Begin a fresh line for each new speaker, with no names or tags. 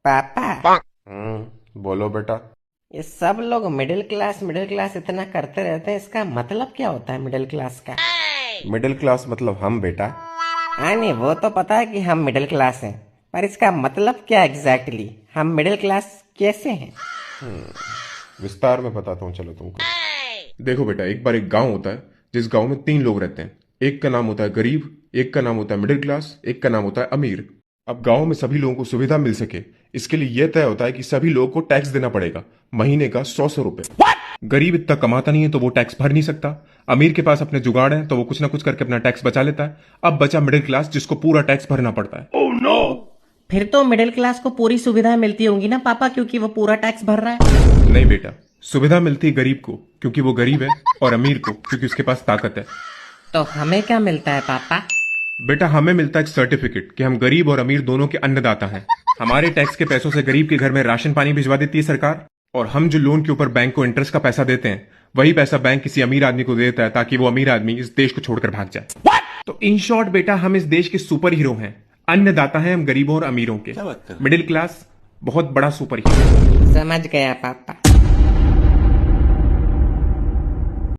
पापा,
बोलो बेटा।
ये सब लोग मिडिल क्लास इतना करते रहते हैं, इसका मतलब क्या होता है मिडिल क्लास का?
मिडिल क्लास मतलब हम बेटा।
हाँ नहीं, वो तो पता है कि हम मिडिल क्लास हैं, पर इसका मतलब क्या एग्जैक्टली? हम मिडिल क्लास कैसे हैं?
विस्तार में बताता हूँ चलो तुमको। देखो बेटा, एक बार एक गांव होता है जिस गांव में 3 लोग रहते हैं। एक का नाम होता है गरीब, एक का नाम होता है मिडिल क्लास, एक का नाम होता है अमीर। अब गांव में सभी लोगों को सुविधा मिल सके, इसके लिए यह तय होता है कि सभी लोगों को टैक्स देना पड़ेगा, महीने का 100 रुपए। गरीब इतना कमाता नहीं है तो वो टैक्स भर नहीं सकता। अमीर के पास अपने जुगाड़ है तो वो कुछ ना कुछ करके अपना टैक्स बचा लेता है। अब बचा मिडिल क्लास जिसको पूरा टैक्स भरना पड़ता है।
फिर तो मिडिल क्लास को पूरी सुविधाएं मिलती होंगी ना पापा, क्योंकि वो पूरा टैक्स भर रहा है।
नहीं बेटा, सुविधा मिलती है गरीब को क्योंकि वो गरीब है, और अमीर को क्योंकि उसके पास ताकत है।
तो हमें क्या मिलता है पापा?
बेटा, हमें मिलता है एक सर्टिफिकेट कि हम गरीब और अमीर दोनों के अन्नदाता हैं। हमारे टैक्स के पैसों से गरीब के घर में राशन पानी भिजवा देती है सरकार, और हम जो लोन के ऊपर बैंक को इंटरेस्ट का पैसा देते हैं, वही पैसा बैंक किसी अमीर आदमी को देता है ताकि वो अमीर आदमी इस देश को छोड़कर भाग जाए। तो इन शॉर्ट बेटा, हम इस देश के सुपर हीरो हैं। अन्नदाता हैं हम गरीबों और अमीरों के। मिडिल क्लास बहुत बड़ा सुपर हीरो।
समझ गया पापा।